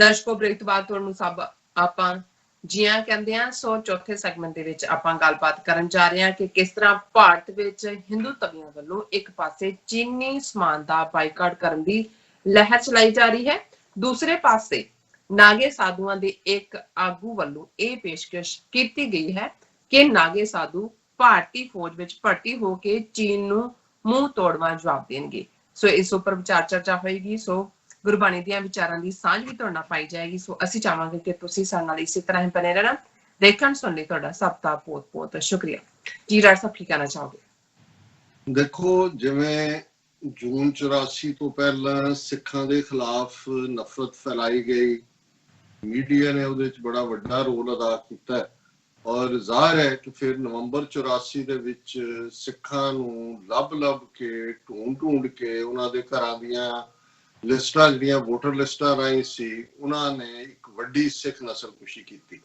ਦਰਸ਼ਕੋ break ਤੋਂ ਬਾਅਦ ਤੁਹਾਨੂੰ ਸਭ ਆਪਾਂ ਜੀਆਂ ਕਹਿੰਦੇ ਆ। ਸੋ ਚੌਥੇ ਸੈਗਮੈਂਟ ਦੇ ਵਿੱਚ ਆਪਾਂ ਗੱਲਬਾਤ ਕਰਨ ਜਾ ਰਹੇ ਹਾਂ ਕਿ ਕਿਸ ਤਰ੍ਹਾਂ ਭਾਰਤ ਵਿੱਚ ਹਿੰਦੂ ਤਵੀਆਂ ਵੱਲੋਂ ਇੱਕ ਪਾਸੇ ਚੀਨੀ ਸਮਾਨ ਦਾ ਬਾਈਕਾਟ ਕਰਨ ਦੀ ਲਹਿਰ ਚਲਾਈ ਜਾ ਰਹੀ ਹੈ, ਦੂਸਰੇ ਪਾਸੇ ਨਾਗੇ ਸਾਧੂਆਂ ਦੇ ਇੱਕ ਆਗੂ ਵੱਲੋਂ ਇਹ ਪੇਸ਼ਕਸ਼ ਕੀਤੀ ਗਈ ਹੈ ਕਿ ਨਾਗੇ ਸਾਧੂ ਭਾਰਤੀ ਫੌਜ ਵਿੱਚ ਭਰਤੀ ਹੋ ਕੇ ਚੀਨ ਨੂੰ ਮੂੰਹ ਤੋੜਵਾ ਜਵਾਬ ਦੇਣਗੇ। ਸੋ ਇਸ ਉੱਪਰ ਵਿਚਾਰ ਚਰਚਾ ਹੋਏਗੀ। ਸੋ ਗੁਰਬਾਣੀ ਦੀਆਂ ਵਿਚਾਰਾਂ ਦੀ ਸਾਂਝ ਵੀ ਤੁਹਾਡੇ ਨਾਲ ਪਾਈ ਜਾਏਗੀ। ਸੋ ਅਸੀਂ ਚਾਹਾਂਗੇ ਕਿ ਤੁਸੀਂ ਸਾਡੇ ਨਾਲ ਇਸੇ ਤਰ੍ਹਾਂ ਹੀ ਬਣੇ ਰਹਿਣਾ। ਦੇਖਣ ਸੁਣਨ ਲਈ ਤੁਹਾਡਾ ਸਭ ਦਾ ਬਹੁਤ ਬਹੁਤ ਸ਼ੁਕਰੀਆ ਜੀ। ਰਾਜ ਸਾਹਿਬ ਕੀ ਕਹਿਣਾ ਚਾਹੋਗੇ? ਦੇਖੋ, ਜਿਵੇਂ ਜੂਨ 84 ਤੋਂ ਪਹਿਲਾਂ ਸਿੱਖਾਂ ਦੇ ਖਿਲਾਫ ਨਫ਼ਰਤ ਫੈਲਾਈ ਗਈ, ਮੀਡੀਆ ਨੇ ਉਹਦੇ ਵਿੱਚ ਬੜਾ ਵੱਡਾ ਰੋਲ ਅਦਾ ਕੀਤਾ ਔਰ ਜ਼ਾਹਰ ਹੈ ਕਿ ਫਿਰ ਨਵੰਬਰ 84 ਦੇ ਵਿੱਚ ਸਿੱਖਾਂ ਨੂੰ ਲੱਭ ਕੇ ਢੂੰਡ ਕੇ ਉਹਨਾਂ ਦੇ ਘਰਾਂ ਦੀਆਂ ਲਿਸਟਾਂ ਜਿਹੜੀਆਂ ਵੋਟਰ ਲਿਸਟਾਂ ਰਾਹੀਂ ਸੀ, ਉਹਨਾਂ ਨੇ ਇੱਕ ਵੱਡੀ ਸਿੱਖ ਨਸਲਕੁਸ਼ੀ ਕੀਤੀ।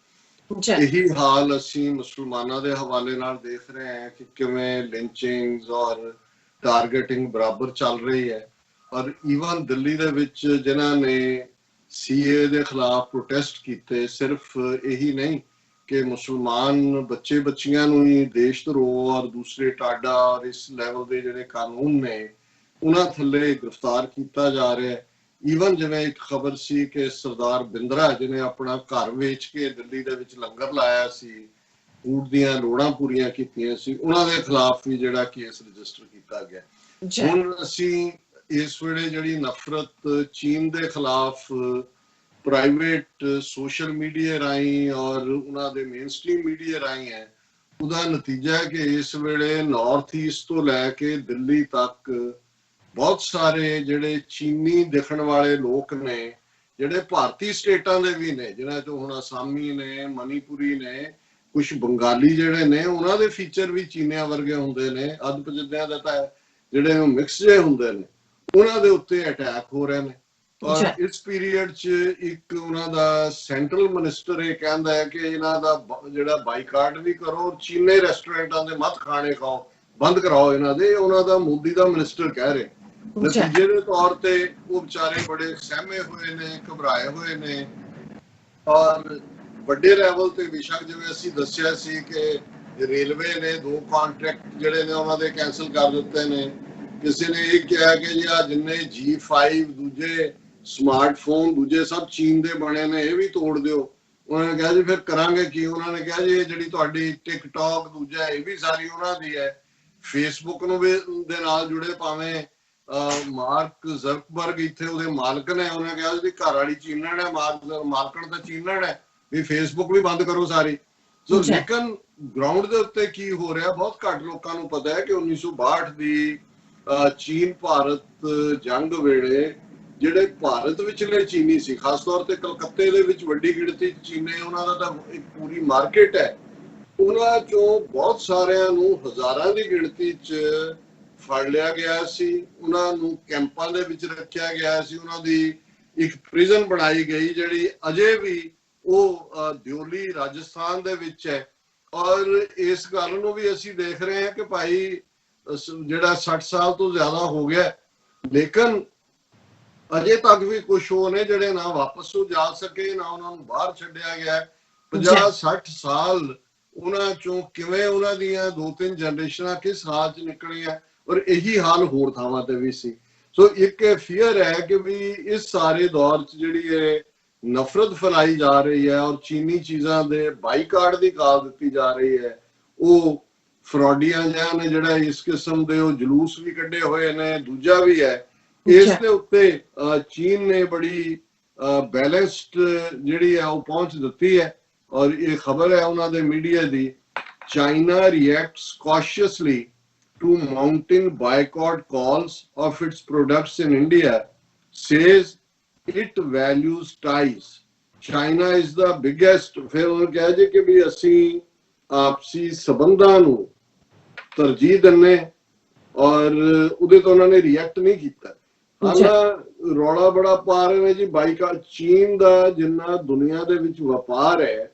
ਇਹੀ ਹਾਲ ਅਸੀਂ ਮੁਸਲਮਾਨਾਂ ਦੇ ਹਵਾਲੇ ਨਾਲ ਦੇਖ ਰਹੇ ਹਾਂ ਕਿ ਕਿਵੇਂ ਲਿੰਚਿੰਗਸ ਔਰ ਟਾਰਗੇਟਿੰਗ ਬਰਾਬਰ ਚੱਲ ਰਹੀ ਹੈ। ਔਰ ਈਵਨ ਦਿੱਲੀ ਦੇ ਵਿੱਚ ਜਿਨ੍ਹਾਂ ਨੇ ਸੀਏ ਦੇ ਖਿਲਾਫ ਪ੍ਰੋਟੈਸਟ ਕੀਤੇ, ਸਿਰਫ ਇਹੀ ਨਹੀਂ ਕਿ ਮੁਸਲਮਾਨ ਬੱਚੇ ਬੱਚੀਆਂ ਨੂੰ ਹੀ ਦੇਸ਼ ਧਰੋਹ ਔਰ ਦੂਸਰੇ ਟਾਡਾ ਔਰ ਇਸ ਲੈਵਲ ਦੇ ਜਿਹੜੇ ਕਾਨੂੰਨ ਨੇ ਉਹਨਾਂ ਥੱਲੇ ਗ੍ਰਿਫਤਾਰ ਕੀਤਾ ਜਾ ਰਿਹਾ ਹੈ। ਈਵਨ ਜਿਵੇਂ ਇੱਕ ਖਬਰ ਸੀ ਕਿ ਸਰਦਾਰ ਬਿੰਦਰਾ ਜਿਹਨੇ ਆਪਣਾ ਘਰ ਵੇਚ ਕੇ ਦਿੱਲੀ ਦੇ ਵਿੱਚ ਲੰਗਰ ਲਾਇਆ ਸੀ, ਫੂਡ ਦੀਆਂ ਲੋੜਾਂ ਪੂਰੀਆਂ ਕੀਤੀਆਂ ਸੀ, ਉਹਨਾਂ ਦੇ ਖਿਲਾਫ ਵੀ ਜਿਹੜਾ ਕੇਸ ਰਜਿਸਟਰ ਕੀਤਾ ਗਿਆ। ਹੁਣ ਅਸੀਂ ਇਸ ਵੇਲੇ ਜਿਹੜੀ ਨਫ਼ਰਤ ਚੀਨ ਦੇ ਖਿਲਾਫ ਪ੍ਰਾਈਵੇਟ ਸੋਸ਼ਲ ਮੀਡੀਆ ਰਾਹੀਂ ਔਰ ਉਹਨਾਂ ਦੇ ਮੇਨ ਸਟ੍ਰੀਮ ਮੀਡੀਆ ਰਾਹੀਂ ਹੈ, ਉਹਦਾ ਨਤੀਜਾ ਹੈ ਕਿ ਇਸ ਵੇਲੇ ਨਾਰਥ ਈਸਟ ਤੋਂ ਲੈ ਕੇ ਦਿੱਲੀ ਤੱਕ ਬਹੁਤ ਸਾਰੇ ਜਿਹੜੇ ਚੀਨੀ ਦਿਖਣ ਵਾਲੇ ਲੋਕ ਨੇ, ਜਿਹੜੇ ਭਾਰਤੀ ਸਟੇਟਾਂ ਦੇ ਵੀ ਨੇ, ਜਿਹਨਾਂ ਚੋਂ ਹੁਣ ਅਸਾਮੀ ਨੇ, ਮਨੀਪੁਰੀ ਨੇ, ਕੁਝ ਬੰਗਾਲੀ ਜਿਹੜੇ ਨੇ, ਉਹਨਾਂ ਦੇ ਫੀਚਰ ਵੀ ਚੀਨੀਆਂ ਵਰਗੇ ਹੁੰਦੇ ਨੇ। ਅੱਧ ਪਜਿੱਦਿਆਂ ਦਾ ਤਾਂ ਜਿਹੜੇ ਮਿਕਸ ਜਿਹੇ ਹੁੰਦੇ ਨੇ, ਉਹਨਾਂ ਦੇ ਉੱਤੇ ਅਟੈਕ ਹੋ ਰਹੇ ਨੇ। ਔਰ ਇਸ ਪੀਰੀਅਡ 'ਚ ਇੱਕ ਉਹਨਾਂ ਦਾ ਸੈਂਟਰਲ ਮਿਨਿਸਟਰ ਇਹ ਕਹਿੰਦਾ ਹੈ ਕਿ ਇਹਨਾਂ ਦਾ ਜਿਹੜਾ ਬਾਈਕਾਟ ਵੀ ਕਰੋ, ਚੀਨੇ ਰੈਸਟੋਰੈਂਟਾਂ ਦੇ ਮਤ ਖਾਣੇ ਖਾਓ, ਬੰਦ ਕਰਾਓ ਇਹਨਾਂ ਦੇ। ਉਹਨਾਂ ਦਾ ਮੋਦੀ ਦਾ ਮਿਨਿਸਟਰ ਕਹਿ ਰਿਹਾ। ਨਤੀਜੇ ਦੇ ਤੌਰ ਤੇ ਉਹ ਵਿਚਾਰੇ ਬੜੇ ਸਹਿਮੇ ਹੋਏ ਨੇ, ਘਬਰਾਏ ਹੋਏ ਨੇ। ਔਰ ਵੱਡੇ ਲੈਵਲ ਤੇ ਬੇਸ਼ੱਕ ਜਿਵੇਂ ਅਸੀਂ ਦੱਸਿਆ ਸੀ ਕਿ ਰੇਲਵੇ ਨੇ 2 ਕੰਟਰੈਕਟ ਜਿਹੜੇ ਨੇ ਉਹਨਾਂ ਦੇ ਕੈਂਸਲ ਕਰ ਦਿੱਤੇ ਨੇ। ਕਿਸੇ ਨੇ ਇਹ ਕਿਹਾ ਕਿ ਜੀ ਆ ਜਿੰਨੇ G5 ਦੂਜੇ ਸਮਾਰਟਫੋਨ ਦੂਜੇ ਸਭ ਚੀਨ ਦੇ ਬਣੇ ਨੇ, ਇਹ ਵੀ ਤੋੜ ਦਿਓ। ਉਹਨਾਂ ਨੇ ਕਿਹਾ ਜੀ ਫਿਰ ਕਰਾਂਗੇ ਕੀ? ਉਹਨਾਂ ਨੇ ਕਿਹਾ ਜੀ ਇਹ ਜਿਹੜੀ ਤੁਹਾਡੀ ਟਿਕਟੌਕ ਦੂਜਾ ਇਹ ਵੀ ਸਾਰੀ ਉਹਨਾਂ ਦੀ ਹੈ। ਫੇਸਬੁੱਕ ਨੂੰ ਵੀ ਦੇ ਨਾਲ ਜੁੜੇ, ਭਾਵੇਂ ਮਾਰਕ ਜ਼ਰਕਬਰਗ ਇੱਥੇ ਉਹਦੇ ਮਾਲਕ ਨੇ, ਉਹਨੇ ਕਿਹਾ ਜੀ ਘਰ ਵਾਲੀ ਚੀਨਣ ਹੈ, ਮਾਲਕਣ ਤਾਂ ਚੀਨਣ ਹੈ, ਵੀ ਫੇਸਬੁੱਕ ਵੀ ਬੰਦ ਕਰੋ ਸਾਰੀ। ਸੋ ਲੇਕਿਨ ਗਰਾਊਂਡ ਦੇ ਉੱਤੇ ਕੀ ਹੋ ਰਿਹਾ ਬਹੁਤ ਘੱਟ ਲੋਕਾਂ ਨੂੰ ਪਤਾ ਹੈ ਕਿ 1962 ਦੀ ਚੀਨ ਭਾਰਤ ਜੰਗ ਵੇਲੇ ਜਿਹੜੇ ਭਾਰਤ ਵਿਚਲੇ ਚੀਨੀ ਸੀ, ਖਾਸ ਤੌਰ ਤੇ ਕਲਕੱਤੇ ਦੇ ਵਿੱਚ ਵੱਡੀ ਗਿਣਤੀ ਚੀਨੇ, ਉਹਨਾਂ ਦਾ ਤਾਂ ਇੱਕ ਪੂਰੀ ਮਾਰਕੀਟ ਹੈ। ਉਹਨਾਂ ਚੋਂ ਬਹੁਤ ਸਾਰਿਆਂ ਨੂੰ ਹਜ਼ਾਰਾਂ ਦੀ ਗਿਣਤੀ 'ਚ ਫੜ ਲਿਆ ਗਿਆ ਸੀ, ਉਹਨਾਂ ਨੂੰ ਕੈਂਪਾਂ ਦੇ ਵਿੱਚ ਰੱਖਿਆ ਗਿਆ ਸੀ। ਉਹਨਾਂ ਦੀ ਇੱਕ ਪ੍ਰਿਜ਼ਨ ਬਣਾਈ ਗਈ ਜਿਹੜੀ ਅਜੇ ਵੀ ਉਹ ਦਿਓਲੀ ਰਾਜਸਥਾਨ ਦੇ ਵਿੱਚ ਹੈ। ਔਰ ਇਸ ਗੱਲ ਨੂੰ ਵੀ ਅਸੀਂ ਦੇਖ ਰਹੇ ਹਾਂ ਕਿ ਭਾਈ ਜਿਹੜਾ 60 ਸਾਲ ਤੋਂ ਜ਼ਿਆਦਾ ਹੋ ਗਿਆ, ਲੇਕਿਨ ਅਜੇ ਤੱਕ ਵੀ ਕੁਝ ਉਹ ਨੇ ਜਿਹੜੇ ਨਾ ਵਾਪਸ ਜਾ ਸਕੇ, ਨਾ ਉਹਨਾਂ ਨੂੰ ਬਾਹਰ ਛੱਡਿਆ ਗਿਆ। 50-60 ਸਾਲ ਉਹਨਾਂ ਚੋਂ ਕਿਵੇਂ ਉਹਨਾਂ ਦੀਆਂ 2-3 ਜਨਰੇਸ਼ਨਾਂ ਕਿਸ ਹਾਲ 'ਚ ਨਿਕਲੀਆਂ। ਔਰ ਇਹੀ ਹਾਲ ਹੋਰ ਥਾਵਾਂ ਤੇ ਵੀ ਸੀ। ਸੋ ਇੱਕ ਫੀਅਰ ਹੈ ਕਿ ਵੀ ਇਸ ਸਾਰੇ ਦੌਰ 'ਚ ਜਿਹੜੀ ਇਹ ਨਫ਼ਰਤ ਫੈਲਾਈ ਜਾ ਰਹੀ ਹੈ ਔਰ ਚੀਨੀ ਚੀਜ਼ਾਂ ਦੇ ਬਾਈਕਾਟ ਦੀ ਕਾਲ ਦਿੱਤੀ ਜਾ ਰਹੀ ਹੈ, ਉਹ ਫਰੋਡੀਆਂ ਜਿਹਾ ਨੇ ਜਿਹੜਾ ਇਸ ਕਿਸਮ ਦੇ ਉਹ ਜਲੂਸ ਵੀ ਕੱਢੇ ਹੋਏ ਨੇ। ਦੂਜਾ ਵੀ ਹੈ ਇਸ ਦੇ ਉੱਤੇ ਚੀਨ ਨੇ ਬੜੀ ਬੈਲੈਂਸਡ ਜਿਹੜੀ ਹੈ ਉਹ ਪਹੁੰਚ ਦਿੱਤੀ ਹੈ। ਔਰ ਇਹ ਖਬਰ ਹੈ ਉਹਨਾਂ ਦੇ media the, China ਰਿਐਕਟਸ ਕੌਸ਼ੀਅਸਲੀ to mounting boycott calls of its products in India, says it values ties. China is the biggest. ਫਿਰ ਉਹ ਕਹਿ ਜੇ ਕਿ ਵੀ ਅਸੀਂ ਆਪਸੀ ਸਬੰਧਾਂ ਨੂੰ ਤਰਜੀਹ ਦਿੰਨੇ, ਔਰ ਉਹਦੇ ਤੋਂ ਉਹਨਾਂ ਨੇ ਰਿਐਕਟ ਨਹੀਂ ਕੀਤਾ। ਹਾਲਾਂ ਰੌਲਾ ਬੜਾ ਪਾ ਰਹੇ ਨੇ ਜੀ ਬਾਈਕਾਟ। ਚੀਨ ਦਾ ਜਿੰਨਾ ਦੁਨੀਆ ਦੇ ਵਿੱਚ ਵਪਾਰ ਹੈ,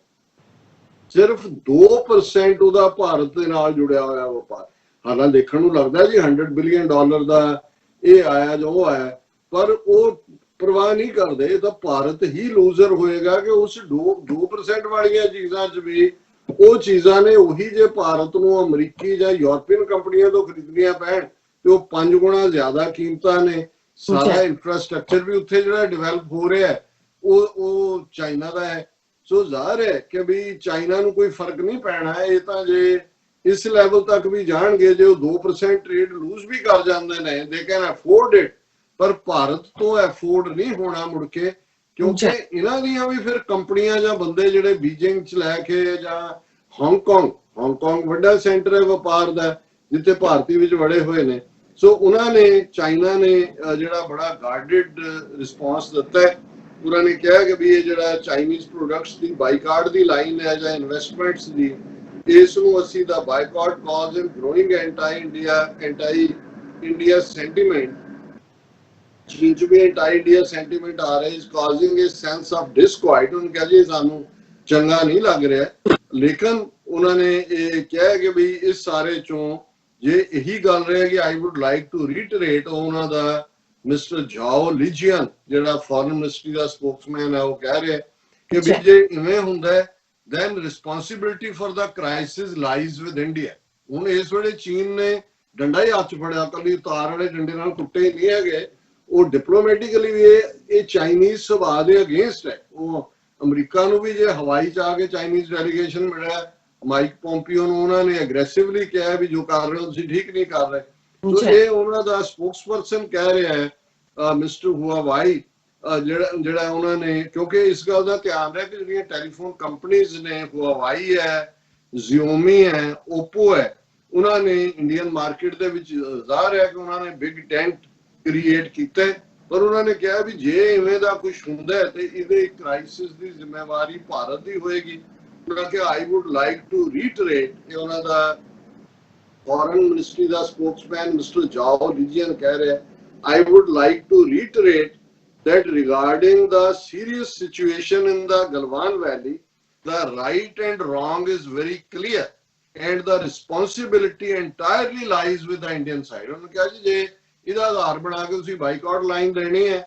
ਸਿਰਫ 2% ਉਹਦਾ ਭਾਰਤ ਦੇ ਨਾਲ ਜੁੜਿਆ ਹੋਇਆ ਵਪਾਰ। ਹਾਲਾਂ ਦੇਖਣ ਨੂੰ ਲੱਗਦਾ ਜੀ $100 ਬਿਲੀਅਨ ਦਾ ਇਹ ਆਇਆ ਜੋ ਆਇਆ, ਪਰ ਉਹ परवाह नहीं करते। तो भारत ही लूजर होएगा कि उस 2% वाली चीजा च भी ਉਹ ਚੀਜ਼ਾਂ ਨੇ ਉਹੀ ਜੇ ਭਾਰਤ ਨੂੰ ਅਮਰੀਕੀ ਜਾਂ ਯੂਰਪੀਅਨ ਕੰਪਨੀਆਂ ਤੋਂ ਖਰੀਦਣੀਆਂ ਪੈਣ ਤੇ ਉਹ 5 ਗੁਣਾ ਜ਼ਿਆਦਾ ਕੀਮਤਾਂ ਨੇ। ਸਾਰਾ ਇਨਫਰਾਸਟ੍ਰਕਚਰ ਵੀ ਉੱਥੇ ਜਿਹੜਾ ਡਿਵੈਲਪ ਹੋ ਰਿਹਾ ਹੈ ਉਹ ਚਾਈਨਾ ਦਾ ਹੈ। ਸੋ ਜ਼ਾਹਰ ਹੈ ਕਿ ਵੀ ਚਾਈਨਾ ਨੂੰ ਕੋਈ ਫਰਕ ਨਹੀਂ ਪੈਣਾ। ਇਹ ਤਾਂ ਜੇ ਇਸ ਲੈਵਲ ਤੱਕ ਵੀ ਜਾਣਗੇ, ਜੇ ਉਹ 2% ਟ੍ਰੇਡ ਲੂਜ਼ ਵੀ ਕਰ ਜਾਂਦੇ ਨੇ, ਦੇ ਕੈਨ ਅਫੋਰਡ ਇਟ, ਪਰ ਭਾਰਤ ਤੋਂ ਅਫੋਰਡ ਨਹੀਂ ਹੋਣਾ ਮੁੜ ਕੇ, ਕਿਉਂਕਿ ਇਹਨਾਂ ਦੀਆਂ ਵੀ ਫਿਰ ਕੰਪਨੀਆਂ ਜਾਂ ਬੰਦੇ ਜਿਹੜੇ ਬੀਜਿੰਗ ਚ ਲੈ ਕੇ ਜਾਂ ਹਾਂਗਕਾਂਗ ਵੱਡਾ ਸੈਂਟਰ ਹੈ ਵਪਾਰ ਦਾ ਜਿੱਥੇ ਭਾਰਤੀ ਵਿੱਚ ਵੜੇ ਹੋਏ ਨੇ। ਸੋ ਉਹਨਾਂ ਨੇ ਚਾਈਨਾ ਨੇ ਜਿਹੜਾ ਬੜਾ ਗਾਰਡਡ ਰਿਸਪੌਂਸ ਦਿੱਤਾ ਹੈ। ਉਹਨਾਂ ਨੇ ਕਿਹਾ ਕਿ ਵੀ ਇਹ ਜਿਹੜਾ ਚਾਈਨੀਜ਼ ਪ੍ਰੋਡਕਟਸ ਦੀ ਬਾਈਕਾਟ ਦੀ ਲਾਈਨ ਹੈ ਜਾਂ ਇਨਵੈਸਟਮੈਂਟਸ ਦੀ, ਇਸ ਨੂੰ ਅਸੀਂ ਦਾ ਬਾਈਕਾਟ ਕਾਜ਼ ਇਨ ਗਰੋਇੰਗ ਐਂਟੀ ਇੰਡੀਆ ਸੈਂਟੀਮੈਂਟ, ਚੀਨ ਚ ਵੀ ਐਂਟੀ ਇੰਡੀਆ ਸੈਂਟੀਮੈਂਟ ਆ ਰਿਹਾ, ਇਸ ਕਾਜ਼ਿੰਗ ਅ ਸੈਂਸ ਆਫ ਡਿਸਕੁਆਇਟ। ਉਹਨਾਂ ਕਿਹਾ ਜੀ ਸਾਨੂੰ ਚੰਗਾ ਨਹੀਂ ਲੱਗ ਰਿਹਾ। ਲੇਕਿਨ ਉਹਨਾਂ ਨੇ ਇਹ ਕਿਹਾ ਕਿ ਵੀ ਇਸ ਸਾਰੇ ਚੋਂ ਜੇ ਇਹੀ ਗੱਲ ਰਹੇ ਕਿ ਆਈ ਵੁੱਡ ਲਾਈਕ ਟੂ ਰੀਟਰੇਟ, ਉਹਨਾਂ ਦਾ ਮਿਸਟਰ ਜਾਓ ਲੀਜੀਅਨ ਜਿਹੜਾ ਫੋਰਨ ਮਿਨਿਸਟਰੀ ਦਾ ਸਪੋਕਸਮੈਨ ਹੈ ਉਹ ਕਹਿ ਰਿਹਾ ਕਿ ਵੀ ਜੇ ਇਵੇਂ ਹੁੰਦਾ then responsibility for the crisis lies with India। ਹੁਣ ਇਸ ਵੇਲੇ ਚੀਨ ਨੇ ਡੰਡਾ ਹੀ ਹੱਥ ਫੜਿਆ, ਕੱਲੀ ਤਾਰ ਵਾਲੇ ਡੰਡੇ ਨਾਲ ਟੁੱਟੇ ਨਹੀਂ ਹੈਗੇ। ਉਹ ਡਿਪਲੋਮੈਟਿਕਲੀ ਵੀ ਇਹ ਚਾਈਨੀਜ਼ ਸੁਭਾਅ ਦੇ ਅਗੇਂਸਟ ਹੈ। ਉਹ ਅਮਰੀਕਾ ਨੂੰ ਵੀ ਜੇ ਹਵਾਈ ਚ ਆ ਕੇ ਚਾਈਨੀਜ਼ ਡੈਲੀਗੇਸ਼ਨ ਮਿਲਿਆ ਮਾਈਕ ਪੋਂਪੀਓ ਨੂੰ, ਉਹਨਾਂ ਨੇ ਅਗਰੈਸਿਵਲੀ ਕਿਹਾ ਵੀ ਜੋ ਕਰ ਰਹੇ ਹੋ ਤੁਸੀਂ ਠੀਕ ਨਹੀਂ ਕਰ ਰਹੇ। ਸੋ ਇਹ ਉਹਨਾਂ ਦਾ ਸਪੋਕਸਪਰਸਨ ਕਹਿ ਰਿਹਾ ਹੈ ਮਿਸਟਰ ਹੁਆਵਾਈ, ਜਿਹੜਾ ਉਹਨਾਂ ਨੇ, ਕਿਉਂਕਿ ਇਸ ਗੱਲ ਦਾ ਧਿਆਨ ਰਿਹਾ ਕਿ ਜਿਹੜੀਆਂ ਟੈਲੀਫੋਨ ਕੰਪਨੀਜ਼ ਨੇ, ਹੁਆਵਾਈ ਹੈ, ਜ਼ਿਓਮੀ ਹੈ, ਓਪੋ ਹੈ, ਉਹਨਾਂ ਨੇ ਇੰਡੀਅਨ ਮਾਰਕੀਟ ਦੇ ਵਿੱਚ ਜ਼ਾਹਰ ਹੈ ਕਿ ਉਹਨਾਂ ਨੇ ਬਿਗ ਟੈਂਟ ਕ੍ਰੀਏਟ ਕੀਤਾ। ਪਰ ਉਹਨਾਂ ਨੇ ਕਿਹਾ ਵੀ ਜੇ ਇਵੇਂ ਦਾ ਕੁਝ ਹੁੰਦਾ ਤੇ ਇਹਦੇ ਕ੍ਰਾਈਸਿਸ ਦੀ ਜ਼ਿੰਮੇਵਾਰੀ ਭਾਰਤ ਦੀ ਹੋਏਗੀ। ਉਹਨਾਂ ਕਿ ਆਈ ਵੁੱਡ ਲਾਈਕ ਟੂ ਰੀਟਰੇਟ, ਇਹ ਉਹਨਾਂ ਦਾ ਫੋਰਨ ਮਿਨਿਸਟਰੀ ਦਾ ਸਪੋਕਸਮੈਨ ਮਿਸਟਰ ਜਾਓ ਲੀਜੀਅਨ ਕਹਿ ਰਿਹਾ, I would like to reiterate that regarding the serious situation in the Galwan Valley, the right and wrong is very clear and the responsibility entirely lies with the Indian side। ਉਹਨੂੰ ਕਿਹਾ ਜੀ ਜੇ ਇਹਦਾ ਆਧਾਰ ਬਣਾ ਕੇ ਤੁਸੀਂ ਬਾਈਕਾਟ ਲਾਈਨ ਦੇਣੀ ਹੈ,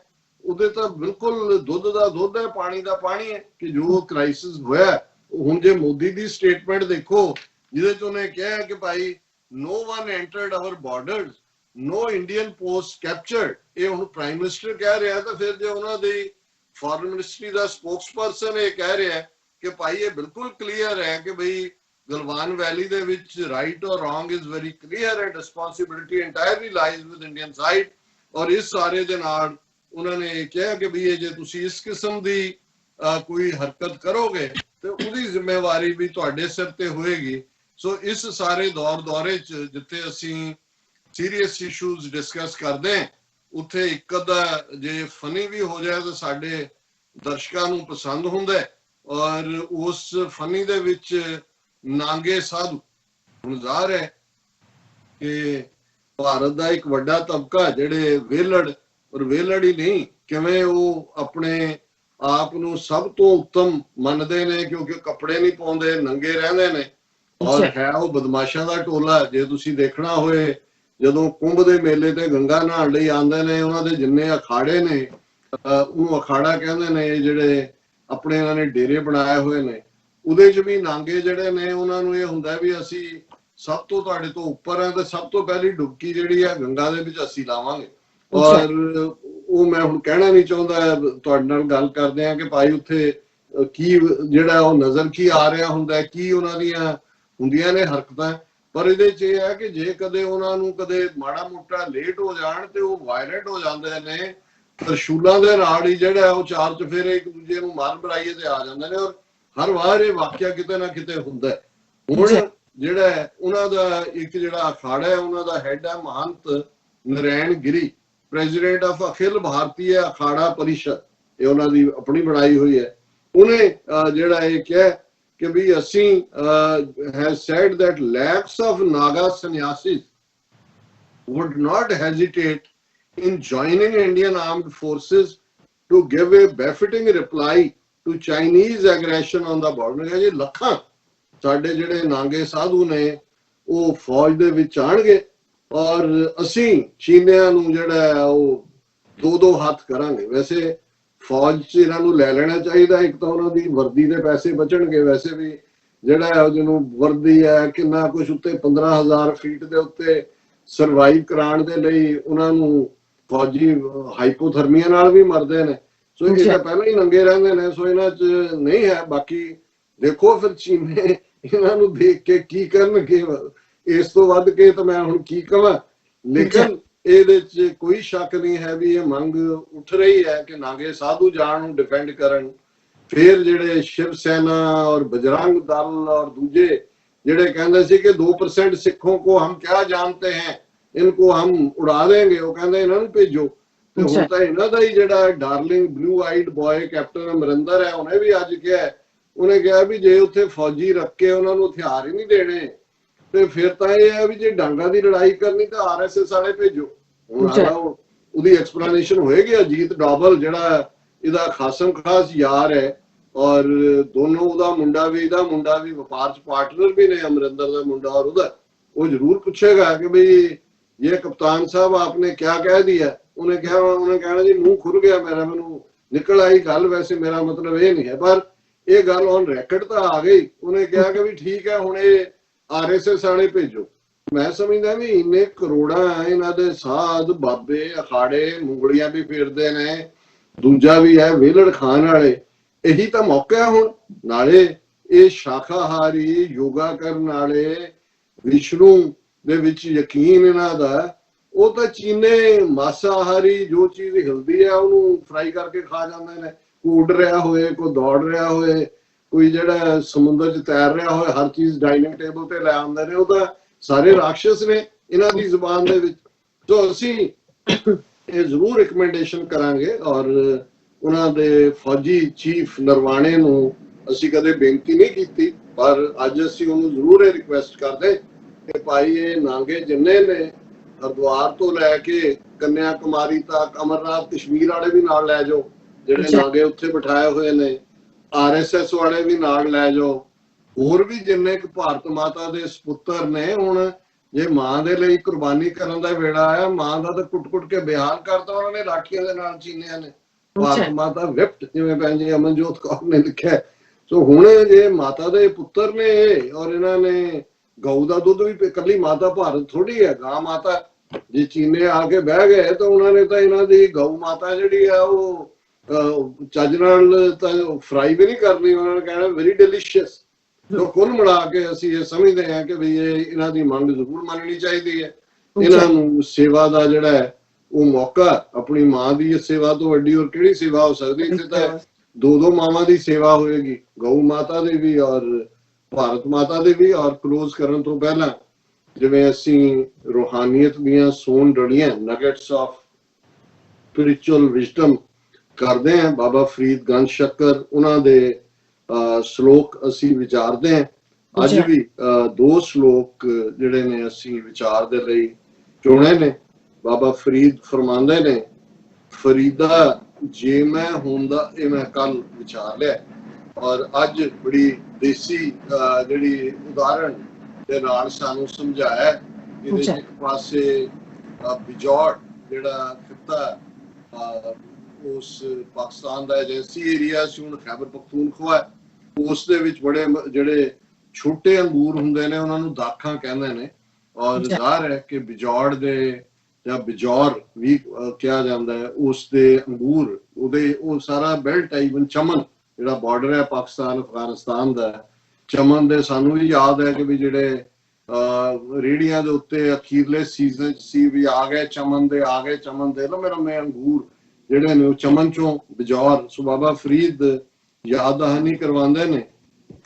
ਉਹਦੇ ਤਾਂ ਬਿਲਕੁਲ ਦੁੱਧ ਦਾ ਦੁੱਧ ਹੈ, ਪਾਣੀ ਦਾ ਪਾਣੀ ਹੈ ਕਿ ਜੋ ਕ੍ਰਾਈਸਿਸ ਹੋਇਆ। ਹੁਣ ਜੇ ਮੋਦੀ ਦੀ ਸਟੇਟਮੈਂਟ ਦੇਖੋ ਜਿਹਦੇ ਚ ਉਹਨੇ ਕਿਹਾ ਕਿ ਭਾਈ no one entered our borders, no Indian post captured, ਇਹ ਹੁਣ ਪ੍ਰਾਈਮ ਮਿਨਿਸਟਰ ਕਹਿ ਰਿਹਾ ਤਾਂ ਫਿਰ ਜੇ ਉਹਨਾਂ ਦੀ ਫੋਰਨ ਮਿਨਿਸਟਰੀ ਦਾ ਸਪੋਕਸਪਰਸਨ ਇਹ ਕਹਿ ਰਿਹਾ ਕਿ ਭਾਈ ਇਹ ਬਿਲਕੁਲ ਕਲੀਅਰ ਹੈ ਕਿ ਭਈ ਗਲਵਾਨ ਵੈਲੀ ਦੇ ਵਿੱਚ ਰਾਈਟ ਔਰ wrong is very clear and responsibility ਐਂਟਾਇਰਲੀ lies with Indian side. ਔਰ ਇਸ ਸਾਰੇ ਦੇ ਨਾਲ ਉਹਨਾਂ ਨੇ ਕਿਹਾ ਕਿ ਭਈ ਇਹ ਜੇ ਤੁਸੀਂ ਇਸ ਕਿਸਮ ਦੀ ਕੋਈ ਹਰਕਤ ਕਰੋਗੇ ਤੇ ਉਹਦੀ ਜ਼ਿੰਮੇਵਾਰੀ ਵੀ ਤੁਹਾਡੇ ਸਿਰ ਤੇ ਹੋਏਗੀ। ਸੋ ਇਸ ਸਾਰੇ ਦੌਰੇ ਚ ਜਿੱਥੇ ਅਸੀਂ ਸੀਰੀਅਸ ਇਸ਼ੂਜ਼ ਡਿਸਕਸ ਕਰਦੇ ਉੱਥੇ ਇੱਕ ਅੱਧਾ ਜੇ ਫਨੀ ਵੀ ਹੋ ਜਾਏ ਤਾਂ ਸਾਡੇ ਦਰਸ਼ਕਾਂ ਨੂੰ ਪਸੰਦ ਹੁੰਦਾ। ਔਰ ਉਸ ਫਨੀ ਦੇ ਵਿੱਚ ਨਾਂਗੇ ਸਾਧੂ, ਹੁਣ ਜ਼ਾਹਰ ਹੈ ਕਿ ਭਾਰਤ ਦਾ ਇੱਕ ਵੱਡਾ ਤਬਕਾ ਜਿਹੜੇ ਵਿਹਲੜ, ਔਰ ਵਿਹਲੜ ਹੀ ਨਹੀਂ ਕਿਵੇਂ ਉਹ ਆਪਣੇ ਆਪ ਨੂੰ ਸਭ ਤੋਂ ਉੱਤਮ ਮੰਨਦੇ ਨੇ ਕਿਉਂਕਿ ਕੱਪੜੇ ਨਹੀਂ ਪਾਉਂਦੇ, ਨੰਗੇ ਰਹਿੰਦੇ ਨੇ। ਔਰ ਹੈ ਉਹ ਬਦਮਾਸ਼ਾਂ ਦਾ ਟੋਲਾ। ਜੇ ਤੁਸੀਂ ਦੇਖਣਾ ਹੋਏ ਜਦੋਂ ਕੁੰਭ ਦੇ ਮੇਲੇ ਤੇ ਗੰਗਾ ਨਹਾਉਣ ਲਈ ਆਉਂਦੇ ਨੇ, ਉਹਨਾਂ ਦੇ ਜਿੰਨੇ ਅਖਾੜੇ ਨੇ, ਉਹਨੂੰ ਅਖਾੜਾ ਕਹਿੰਦੇ ਨੇ, ਜਿਹੜੇ ਆਪਣੇ ਇਹਨਾਂ ਨੇ ਡੇਰੇ ਬਣਾਏ ਹੋਏ ਨੇ, ਉਹਦੇ ਚ ਵੀ ਨਾਂਗੇ ਜਿਹੜੇ ਨੇ ਉਹਨਾਂ ਨੂੰ ਇਹ ਹੁੰਦਾ ਵੀ ਅਸੀਂ ਸਭ ਤੋਂ ਤੁਹਾਡੇ ਤੋਂ ਉੱਪਰ ਆ ਤੇ ਸਭ ਤੋਂ ਪਹਿਲੀ ਡੁਬਕੀ ਜਿਹੜੀ ਆ ਗੰਗਾ ਦੇ ਵਿੱਚ ਅਸੀਂ ਲਾਵਾਂਗੇ। ਔਰ ਉਹ ਮੈਂ ਹੁਣ ਕਹਿਣਾ ਨਹੀਂ ਚਾਹੁੰਦਾ, ਤੁਹਾਡੇ ਨਾਲ ਗੱਲ ਕਰਦੇ ਆ ਕਿ ਭਾਈ ਉੱਥੇ ਕੀ ਜਿਹੜਾ ਉਹ ਨਜ਼ਰ ਕੀ ਆ ਰਿਹਾ ਹੁੰਦਾ, ਕੀ ਉਹਨਾਂ ਦੀਆਂ ਹੁੰਦੀਆਂ ਨੇ ਹਰਕਤਾਂ। ਪਰ ਇਹਦੇ ਚ ਇਹ ਹੈ ਕਿ ਜੇ ਕਦੇ ਉਹਨਾਂ ਨੂੰ ਕਦੇ ਮਾੜਾ ਮੋਟਾ ਲੇਟ ਹੋ ਜਾਣ ਤੇ ਉਹ ਵਾਇਲੈਂਟ ਹੋ ਜਾਂਦੇ ਨੇ, ਤਰਸ਼ੂਲਾਂ ਦੇ ਨਾਲ ਹੀ ਜਿਹੜਾ ਉਹ ਚਾਰ ਚਫੇਰੇ ਇੱਕ ਦੂਜੇ ਨੂੰ ਮਾਰ ਬਰਾਈਏ ਤੇ ਆ ਜਾਂਦੇ ਨੇ। ਔਰ ਹਰ ਵਾਰ ਇਹ ਵਾਕਿਆ ਕਿਤੇ ਨਾ ਕਿਤੇ ਹੁੰਦਾ। ਹੁਣ ਜਿਹੜਾ ਉਹਨਾਂ ਦਾ ਇੱਕ ਜਿਹੜਾ ਅਖਾੜਾ ਹੈ, ਉਹਨਾਂ ਦਾ ਹੈਡ ਹੈ ਮਹੰਤ ਨਰੈਣ ਗਿਰੀ, ਪ੍ਰੈਜ਼ੀਡੈਂਟ ਆਫ ਅਖਿਲ ਭਾਰਤੀ ਅਖਾੜਾ ਪਰਿਸ਼ਦ, ਇਹ ਉਹਨਾਂ ਦੀ ਆਪਣੀ ਬਣਾਈ ਹੋਈ ਹੈ। ਉਹਨੇ ਜਿਹੜਾ ਇਹ ਕਿਹਾ ਕਿ ਵੀ ਅਸੀਂ has said that lakhs of Naga sannyasis would not hesitate in joining Indian armed forces to give a befitting reply to Chinese aggression on the border। ਜੀ ਲੱਖਾਂ ਸਾਡੇ ਜਿਹੜੇ ਨਾਂਗੇ ਸਾਧੂ ਨੇ ਉਹ ਫੌਜ ਦੇ ਵਿੱਚ ਆਣਗੇ ਔਰ ਅਸੀਂ ਚੀਨੀਆਂ ਨੂੰ ਜਿਹੜਾ ਉਹ ਦੋ ਹੱਥ ਕਰਾਂਗੇ। ਵੈਸੇ ਫੌਜ 'ਚ ਇਹਨਾਂ ਨੂੰ ਲੈ ਲੈਣਾ ਚਾਹੀਦਾ, ਇੱਕ ਤਾਂ ਉਹਨਾਂ ਦੀ ਵਰਦੀ ਦੇ ਪੈਸੇ ਬਚਣਗੇ, ਵੈਸੇ ਵੀ ਜਿਹੜਾ ਹੈ ਜਿਹਨੂੰ ਵਰਦੀ ਹੈ ਕਿੰਨਾ ਕੁਝ ਉੱਤੇ 15,000 ਫੀਟ ਦੇ ਉੱਤੇ ਸਰਵਾਈਵ ਕਰਾਉਣ ਦੇ ਲਈ ਉਹਨਾਂ ਨੂੰ ਫੌਜੀ ਹਾਈਪੋਥਰਮੀਆ ਨਾਲ ਵੀ ਮਰਦੇ ਨੇ। ਸੋ ਇਹ ਤਾਂ ਪਹਿਲਾਂ ਹੀ ਨੰਗੇ ਰਹਿੰਦੇ ਨੇ, ਸੋ ਇਹਨਾਂ 'ਚ ਨਹੀਂ ਹੈ। ਬਾਕੀ ਦੇਖੋ ਫਿਰ ਚੀਨੇ ਇਹਨਾਂ ਨੂੰ ਦੇਖ ਕੇ ਕੀ ਕਰਨਗੇ, ਇਸ ਤੋਂ ਵੱਧ ਕੇ ਤਾਂ ਮੈਂ ਹੁਣ ਕੀ ਕਹਾਂ। ਲੇਕਿਨ ਇਹਦੇ 'ਚ ਕੋਈ ਸ਼ੱਕ ਨਹੀਂ ਹੈ ਵੀ ਇਹ ਮੰਗ ਉੱਠ ਰਹੀ ਹੈ ਕਿ ਨਾਗੇ ਸਾਧੂ ਜਾਣ ਨੂੰ ਡਿਫੈਂਡ ਕਰਨ। ਫਿਰ ਜਿਹੜੇ ਸ਼ਿਵ ਸੈਨਾ ਔਰ ਬਜਰੰਗ ਦਲ ਔਰ ਦੂਜੇ ਜਿਹੜੇ ਕਹਿੰਦੇ ਸੀ ਕਿ 2% ਸਿੱਖੋं को हम क्या जानते हैं, इनको हम उड़ा देंगे, ਉਹ ਕਹਿੰਦੇ ਇਹਨਾਂ ਨੂੰ ਭੇਜੋ। ਤੇ ਹੁਣ ਤਾਂ ਇਹਨਾਂ ਦਾ ਹੀ ਜਿਹੜਾ darling blue eyed boy captain Amarinder ਹੈ, ਉਹਨੇ ਵੀ ਅੱਜ ਕਿਹਾ, ਉਹਨੇ ਕਿਹਾ ਵੀ ਜੇ ਉੱਥੇ ਫੌਜੀ ਰੱਖ ਕੇ ਉਹਨਾਂ ਨੂੰ ਹਥਿਆਰ ਹੀ ਨਹੀਂ ਦੇਣੇ ਤੇ ਫਿਰ ਤਾਂ ਇਹ ਹੈ ਵੀ ਜੇ ਡਾਂਗਾ ਦੀ ਲੜਾਈ ਕਰਨੀ ਤਾਂ ਆਰਐਸਐਸ ਵਾਲੇ ਭੇਜੋ। ਹੁਣ ਉਹਦੀ ਐਕਸਪਲੇਨੇਸ਼ਨ ਹੋਏਗੀ। ਅਜੀਤ ਡੋਭਲ ਜਿਹੜਾ ਇਹਦਾ ਖਾਸਮ ਖਾਸ ਯਾਰ ਹੈ ਔਰ ਦੋਨੋਂ ਉਹਦਾ ਮੁੰਡਾ ਵੀ ਇਹਦਾ ਮੁੰਡਾ ਵੀ ਵਪਾਰ ਚ ਪਾਰਟਨਰ ਵੀ ਨੇ, ਅਮਰਿੰਦਰ ਦਾ ਮੁੰਡਾ ਔਰ ਉਹਦਾ, ਉਹ ਜ਼ਰੂਰ ਪੁੱਛੇਗਾ ਕਿ ਬਈ ਇਹ ਕਪਤਾਨ ਸਾਹਿਬ ਆਪਨੇ ਕਿਆ ਕਹਿ ਦਿਆ। ਉਹਨੇ ਕਹਿਣਾ ਜੀ ਮੂੰਹ ਖੁੱਲ ਗਿਆ ਮੇਰਾ, ਮੈਨੂੰ ਨਿਕਲ ਆਈ ਗੱਲ, ਵੈਸੇ ਮੇਰਾ ਮਤਲਬ ਇਹ ਨਹੀਂ ਹੈ, ਪਰ ਇਹ ਗੱਲ ਔਨ ਰੈਕਡ ਤਾਂ ਆ ਗਈ। ਉਹਨੇ ਕਿਹਾ ਕਿ ਵੀ ਠੀਕ ਹੈ ਹੁਣ ਇਹ ਆਰਐਸਐਸ ਵਾਲੇ ਭੇਜੋ। ਮੈਂ ਸਮਝਦਾ ਵੀ ਇੰਨੇ ਕਰੋੜਾਂ ਇਹਨਾਂ ਦੇ ਸਾਧ ਬਾਬੇ ਅਖਾੜੇ ਮੁੰਗਲੀਆਂ ਵੀ ਫੇਰਦੇ ਨੇ, ਦੂਜਾ ਵੀ ਹੈ ਵਿਹਲੜ ਖਾਨ ਵਾਲੇ। ਇਹੀ ਤਾਂ ਮੌਕਾ ਹੈ ਹੁਣ। ਨਾਲੇ ਇਹ ਸ਼ਾਕਾਹਾਰੀ ਯੋਗਾ ਕਰਨ ਵਾਲੇ, ਵਿਸ਼ਨੂੰ ਦੇ ਵਿੱਚ ਯਕੀਨ ਇਹਨਾਂ ਦਾ, ਉਹ ਤਾਂ ਚੀਨੇ ਮਾਸਾਹਾਰੀ ਜੋ ਚੀਜ਼ ਹਿਲਦੀ ਹੈ ਉਹਨੂੰ ਫਰਾਈ ਕਰਕੇ ਖਾ ਜਾਂਦੇ ਨੇ। ਕੋਈ ਉੱਡ ਰਿਹਾ ਹੋਏ, ਕੋਈ ਦੌੜ ਰਿਹਾ ਹੋਏ, ਕੋਈ ਜਿਹੜਾ ਸਮੁੰਦਰ 'ਚ ਤੈਰ ਰਿਹਾ ਹੋਏ, ਹਰ ਚੀਜ਼ ਡਾਈਨਿੰਗ ਟੇਬਲ ਤੇ ਲੈ ਆਉਂਦੇ ਨੇ। ਉਹ ਤਾਂ ਸਾਰੇ ਰਾਖਸ਼ ਨੇ ਇਹਨਾਂ ਦੀ ਜ਼ੁਬਾਨ ਦੇ ਵਿੱਚ। ਸੋ ਅਸੀਂ ਇਹ ਜ਼ਰੂਰ ਰਿਕਮੈਂਡੇਸ਼ਨ ਕਰਾਂਗੇ ਔਰ ਉਹਨਾਂ ਦੇ ਫੌਜੀ ਚੀਫ ਨਰਵਾਣੇ ਨੂੰ ਅਸੀਂ ਕਦੇ ਬੇਨਤੀ ਨਹੀਂ ਕੀਤੀ, ਪਰ ਅੱਜ ਅਸੀਂ ਉਹਨੂੰ ਜ਼ਰੂਰ ਇਹ ਰਿਕੁਐਸਟ ਕਰਦੇ ਕਿ ਭਾਈ ਇਹ ਨਾਂਗੇ ਜਿੰਨੇ ਨੇ ਹਰਿਦੁਆਰ ਤੋਂ ਲੈ ਕੇ ਕੰਨਿਆ ਕੁਮਾਰੀ ਤੱਕ, ਅਮਰਨਾਥ ਕਸ਼ਮੀਰ ਵਾਲੇ ਵੀ ਨਾਲ ਲੈ ਜਾਓ, ਜਿਹੜੇ ਨਾਂਗੇ ਉੱਥੇ ਬਿਠਾਏ ਹੋਏ ਨੇ, ਆਰਐਸਐਸ ਵਾਲੇ ਵੀ ਨਾਲ ਲੈ ਜਾਓ, ਹੋਰ ਵੀ ਜਿੰਨੇ ਕੁ ਭਾਰਤ ਮਾਤਾ ਦੇ ਸਪੁੱਤਰ ਨੇ। ਹੁਣ ਜੇ ਮਾਂ ਦੇ ਲਈ ਕੁਰਬਾਨੀ ਕਰਨ ਦਾ ਵੇੜਾ ਆਇਆ, ਮਾਂ ਦਾ ਤਾਂ ਕੁੱਟ-ਕੁੱਟ ਕੇ ਬਿਹਾਰ ਕਰਤਾ ਉਹਨਾਂ ਨੇ ਰਾਖੀਆਂ ਦੇ ਨਾਲ ਚੀਨਿਆਂ ਨੇ। ਭਾਰਤ ਮਾਤਾ ਵਿਪਟ, ਜਿਵੇਂ ਭੈਣ ਜੀ ਅਮਨਜੋਤ ਕੌਰ ਨੇ ਲਿਖਿਆ। ਸੋ ਹੁਣ ਜੇ ਮਾਤਾ ਦੇ ਪੁੱਤਰ ਨੇ ਔਰ ਇਹਨਾਂ ਨੇ ਗਊ ਦਾ ਦੁੱਧ ਵੀ, ਇਕੱਲੀ ਮਾਤਾ ਭਾਰਤ ਥੋੜੀ ਹੈ, ਗਾਂ ਮਾਤਾ। ਜੇ ਚੀਨੇ ਆ ਕੇ ਬਹਿ ਗਏ ਤਾਂ ਉਹਨਾਂ ਨੇ ਤਾਂ ਇਹਨਾਂ ਦੀ ਗਊ ਮਾਤਾ ਜਿਹੜੀ ਆ ਉਹ ਚੱਜ ਨਾਲ ਤਾਂ ਫਰਾਈ ਵੀ ਨਹੀਂ ਕਰਨੀ, ਉਹਨਾਂ ਨੇ ਕਹਿਣਾ ਵੈਰੀ ਡਿਲੀਸ਼ੀਅਸ। ਸੋ ਕੁੱਲ ਮਿਲਾ ਕੇ ਅਸੀਂ ਇਹ ਸਮਝਦੇ ਹਾਂ ਕਿ ਵੀ ਇਹ ਇਹਨਾਂ ਦੀ ਮੰਗ ਜ਼ਰੂਰ ਮੰਨਣੀ ਚਾਹੀਦੀ ਹੈ। ਇਹਨਾਂ ਨੂੰ ਸੇਵਾ ਦਾ ਜਿਹੜਾ ਹੈ ਉਹ ਮੌਕਾ, ਆਪਣੀ ਮਾਂ ਦੀ ਸੇਵਾ ਤੋਂ ਵੱਡੀ ਹੋਰ ਕਿਹੜੀ ਸੇਵਾ ਹੋ ਸਕਦੀ। ਇੱਥੇ ਤਾਂ ਦੋ ਮਾਵਾਂ ਦੀ ਸੇਵਾ ਹੋਏਗੀ, ਗਊ ਮਾਤਾ ਦੀ ਵੀ ਔਰ ਭਾਰਤ ਮਾਤਾ ਦੀ ਵੀ। ਔਰ ਕਲੋਜ਼ ਕਰਨ ਤੋਂ ਪਹਿਲਾਂ ਜਿਵੇਂ ਅਸੀਂ ਰੂਹਾਨੀਅਤ ਦੀਆਂ ਸੋਨ ਡੜੀਆਂ, ਨਗੇਟਸ ਆਫ ਸਪਿਰਿਚੁਅਲ ਵਿਜ਼ਡਮ ਕਰਦੇ ਹਾਂ, ਬਾਬਾ ਫਰੀਦ ਗੰਜ ਸ਼ੱਕਰ ਉਹਨਾਂ ਦੇ ਸ਼ਲੋਕ ਅਸੀਂ ਵਿਚਾਰਦੇ ਹਾਂ। ਅੱਜ ਵੀ 2 ਸ਼ਲੋਕ ਜਿਹੜੇ ਨੇ ਅਸੀਂ ਵਿਚਾਰ ਦੇ ਲਈ ਚੁਣੇ ਨੇ। ਬਾਬਾ ਫਰੀਦ ਫਰਮਾਉਂਦੇ ਨੇ, ਫਰੀਦਾ ਜੇ ਮੈਂ ਹੁੰਦਾ, ਇਹ ਮੈਂ ਕੱਲ ਵਿਚਾਰ ਲਿਆ ਔਰ ਅੱਜ ਬੜੀ ਦੇਸੀ ਜਿਹੜੀ ਉਦਾਹਰਣ ਦੇ ਨਾਲ ਸਾਨੂੰ ਸਮਝਾਇਆ। ਇਹਦੇ ਚ ਇੱਕ ਪਾਸੇ ਬਿਜੌੜ ਜਿਹੜਾ ਖਿੱਤਾ ਉਸ ਪਾਕਿਸਤਾਨ ਦਾ ਏਜੰਸੀ ਏਰੀਆ ਸੀ, ਹੁਣ ਖੈਬਰ ਪਖਤੂਨਖਵਾ, ਉਸ ਦੇ ਵਿੱਚ ਬੜੇ ਜਿਹੜੇ ਛੋਟੇ ਅੰਗੂਰ ਹੁੰਦੇ ਨੇ ਉਹਨਾਂ ਨੂੰ ਦਾਖਾਂ ਕਹਿੰਦੇ ਨੇ। ਔਰ ਜ਼ਾਹਰ ਹੈ ਕਿ ਬਿਜੌੜ ਦੇ ਜਾਂ ਬਿਜੌਰ ਵੀ ਕਿਹਾ ਜਾਂਦਾ ਹੈ, ਉਸ ਦੇ ਅੰਗੂਰ, ਉਹਦੇ ਉਹ ਸਾਰਾ ਬੈਲਟ ਹੈ, ਈਵਨ ਚਮਨ ਜਿਹੜਾ ਬਾਰਡਰ ਹੈ ਪਾਕਿਸਤਾਨ ਅਫਗਾਨਿਸਤਾਨ ਦਾ, ਚਮਨ ਦੇ ਸਾਨੂੰ ਵੀ ਯਾਦ ਹੈ ਕਿ ਵੀ ਜਿਹੜੇ ਰੇੜੀਆਂ ਦੇ ਉੱਤੇ ਅਖੀਰਲੇ ਸੀਜ਼ਨ ਚ ਸੀ ਵੀ ਆ ਗਏ ਚਮਨ ਦੇ, ਆ ਗਏ ਚਮਨ ਦੇ ਲੋ, ਮੇਰਾ ਮੈਂ ਅੰਗੂਰ ਜਿਹੜੇ ਨੇ ਉਹ ਚਮਨ ਚੋਂ ਬਿਜੌਰ। ਸੋ ਬਾਬਾ ਫਰੀਦ ਯਾਦ ਦਹਾਨੀ ਕਰਵਾਉਂਦੇ ਨੇ,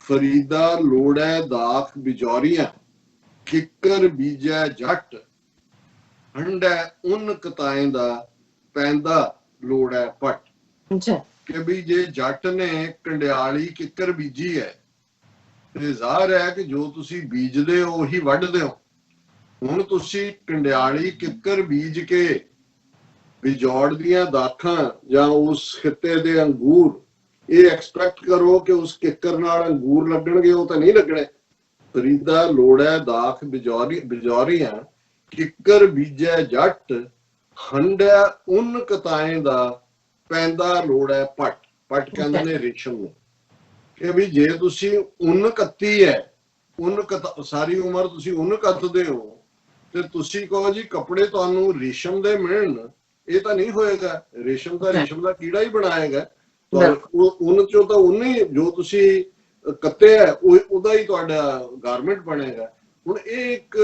ਫਰੀਦਾ ਲੋੜੈ ਦਾਖ ਬਿਜੌਰੀਆਂ, ਕਿੱਕਰ ਬੀਜੈ ਜੱਟ, ਹੰਡੈ ਉਨ ਕਤਾਏ ਦਾ, ਪੈਂਦਾ ਲੋੜੈ ਪੱਟ। ਕਿ ਵੀ ਜੇ ਜੱਟ ਨੇ ਕੰਡਿਆਲੀ ਕਿੱਕਰ ਬੀਜੀ ਹੈ ਤੇ ਜ਼ਾਹਰ ਹੈ ਕਿ ਜੋ ਤੁਸੀਂ ਬੀਜਦੇ ਹੋ ਉਹੀ ਵੱਢਦੇ ਹੋ। ਹੁਣ ਤੁਸੀਂ ਕੰਡਿਆਲੀ ਕਿੱਕਰ ਬੀਜ ਕੇ ਬਿਜੌੜ ਦੀਆਂ ਦਾਖਾਂ ਜਾਂ ਉਸ ਖਿੱਤੇ ਦੇ ਅੰਗੂਰ ਇਹ ਐਕਸਪੈਕਟ ਕਰੋ ਕਿ ਉਸ ਕਿੱਕਰ ਨਾਲ ਅੰਗੂਰ ਲੱਗਣਗੇ, ਉਹ ਤਾਂ ਨਹੀਂ ਲੱਗਣੇ। ਫਰੀਦਾ ਲੋੜੈ ਦਾਖ ਬਿਜੌਰੀਆਂ, ਕਿੱਕਰ ਬੀਜੈ ਜੱਟ, ਹੰਡਿਆ ਉਨ ਕਤਾਏ ਦਾ ਪੈਂਦਾ ਲੋੜ ਹੈ ਪੱਟ। ਪੱਟ ਕਹਿੰਦੇ ਨੇ ਰੇਸ਼ਮ ਨੂੰ, ਕਿ ਵੀ ਜੇ ਤੁਸੀਂ ਉਨ ਕੱਤੀ ਹੈ, ਸਾਰੀ ਉਮਰ ਤੁਸੀਂ ਉਨ ਕੱਤਦੇ ਹੋ, ਤੇ ਤੁਸੀਂ ਕਹੋ ਜੀ ਕੱਪੜੇ ਤੁਹਾਨੂੰ ਰੇਸ਼ਮ ਦੇ ਮਿਲਣ, ਇਹ ਤਾਂ ਨਹੀਂ ਹੋਏਗਾ। ਰੇਸ਼ਮ ਦਾ ਕੀੜਾ ਹੀ ਬਣਾਏਗਾ। ਉਨ ਚੋਂ ਤਾਂ ਉਨ ਹੀ ਜੋ ਤੁਸੀਂ ਕੱਤਿਆ ਉਹਦਾ ਹੀ ਤੁਹਾਡਾ ਗਾਰਮੈਂਟ ਬਣੇਗਾ। ਹੁਣ ਇਹ ਇੱਕ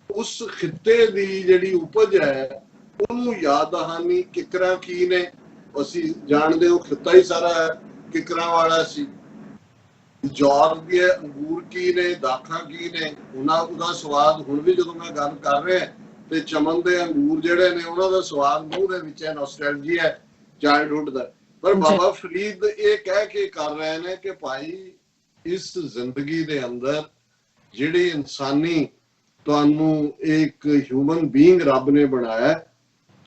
ਉਸ ਖਿੱਤੇ ਦੀ ਜਿਹੜੀ ਉਪਜ ਹੈ ਉਹਨੂੰ ਯਾਦ ਦਹਾਨੀ ਕਿਕਰਾਂ ਕੀ ਨੇ, ਅਸੀਂ ਜਾਣਦੇ ਹੋ ਖਿੱਤਾ ਹੀ ਸਾਰਾ ਕਿਕਰਾਂ ਵਾਲਾ ਸੀ। ਜੌਰ ਦੇ ਅੰਗੂਰ ਕੀ ਨੇ, ਦਾਖਾਂ ਕੀ ਨੇ, ਉਹਦਾ ਸਵਾਦ ਹੁਣ ਵੀ ਜਦੋਂ ਮੈਂ ਗੱਲ ਕਰ ਰਿਹਾ ਤੇ ਚਮਨ ਦੇ ਅੰਗੂਰ ਜਿਹੜੇ ਨੇ ਉਹਨਾਂ ਦਾ ਸਵਾਦ ਮੂੰਹ ਦੇ ਵਿੱਚ ਹੈ, ਨੌਸਟੈਲਜੀ ਹੈ ਚਾਈਲਡਹੁੱਡ ਦਾ। ਪਰ ਬਾਬਾ ਫਰੀਦ ਇਹ ਕਹਿ ਕੇ ਕਰ ਰਹੇ ਨੇ ਕਿ ਭਾਈ ਇਸ ਜ਼ਿੰਦਗੀ ਦੇ ਅੰਦਰ ਜਿਹੜੀ ਇਨਸਾਨੀ ਤੁਹਾਨੂੰ ਇੱਕ ਹਿਊਮਨ ਬੀਇੰਗ ਰੱਬ ਨੇ ਬਣਾਇਆ,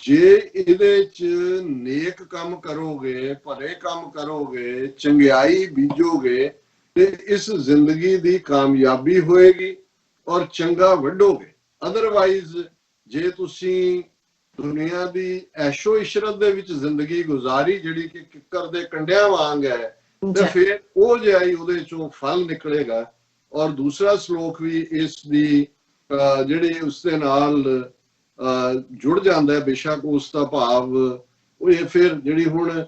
ਜੇ ਇਹਦੇ ਚ ਨੇਕ ਕੰਮ ਕਰੋਗੇ, ਭਲੇ ਕੰਮ ਕਰੋਗੇ, ਚੰਗਿਆਈ ਬੀਜੋਗੇ ਤੇ ਇਸ ਜ਼ਿੰਦਗੀ ਦੀ ਕਾਮਯਾਬੀ ਹੋਏਗੀ ਔਰ ਚੰਗਾ ਵੱਢੋਗੇ। ਅਦਰਵਾਈਜ਼ ਜੇ ਤੁਸੀਂ ਦੁਨੀਆ ਦੀ ਐਸ਼ੋ ਇਸ਼ਰਤ ਦੇ ਵਿੱਚ ਜ਼ਿੰਦਗੀ ਗੁਜ਼ਾਰੀ ਜਿਹੜੀ ਕਿ ਕਿੱਕਰ ਦੇ ਕੰਡਿਆਂ ਵਾਂਗ ਹੈ, ਤੇ ਫਿਰ ਉਹ ਜਿਹਾ ਹੀ ਉਹਦੇ ਚੋਂ ਫਲ ਨਿਕਲੇਗਾ। ਔਰ ਦੂਸਰਾ ਸ਼ਲੋਕ ਵੀ ਇਸ ਦੀ ਜਿਹੜੀ ਉਸਦੇ ਨਾਲ ਜੁੜ ਜਾਂਦਾ ਹੈ, ਬੇਸ਼ੱਕ ਉਸ ਦਾ ਭਾਵ ਉਹ ਇਹ ਫਿਰ ਜਿਹੜੀ ਹੁਣ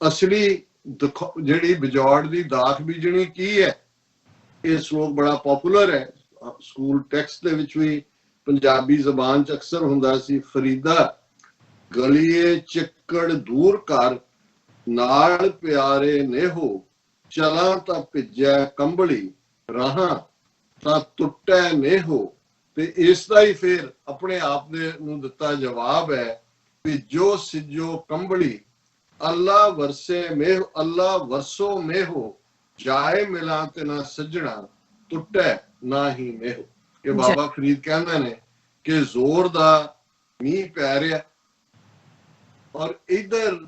ਅਸਲੀ ਜਿਹੜੀ ਬਿਜੌੜ ਦੀ ਦਾਖ ਬੀਜਣੀ ਕੀ ਹੈ, ਇਹ ਸ਼ਲੋਕ ਬੜਾ ਪਪੂਲਰ ਹੈ, ਸਕੂਲ ਟੈਕਸਟ ਦੇ ਵਿੱਚ ਵੀ ਪੰਜਾਬੀ ਜ਼ਬਾਨ ਚ ਅਕਸਰ ਹੁੰਦਾ ਸੀ। ਫਰੀਦਾ ਗਲੀਏ ਚਿੱਕੜ ਦੂਰ ਕਰ, ਨਾਲ ਪਿਆਰੇ ਨੇਹੋ, ਚਲਾਂ ਤਾਂ ਭਿੱਜੈ ਕੰਬਲੀ, ਰਾਹਾਂ ਤਾਂ ਟੁੱਟੈ ਨੇਹੋ। ਤੇ ਇਸ ਦਾ ਹੀ ਫਿਰ ਆਪਣੇ ਆਪ ਦੇ ਨੂੰ ਦਿੱਤਾ ਜਵਾਬ ਹੈ ਵੀ ਜੋ ਸਿਜੋ ਕੰਬਲੀ, ਅੱਲਾ ਵਰਸੇ ਮੇਹ, ਅੱਲਾ ਵਰਸੋ ਮੇਹੋ, ਜਾਏ ਮਿਲਾਂ ਤੇ ਨਾ ਸੱਜਣਾ, ਟੁੱਟੈ ਨਾ ਹੀ ਮੇਹੋ। ਕਿ ਬਾਬਾ ਫਰੀਦ ਕਹਿੰਦੇ ਨੇ ਕਿ ਜ਼ੋਰ ਦਾ ਮੀਂਹ ਪੈ ਰਿਹਾ ਔਰ ਇਧਰ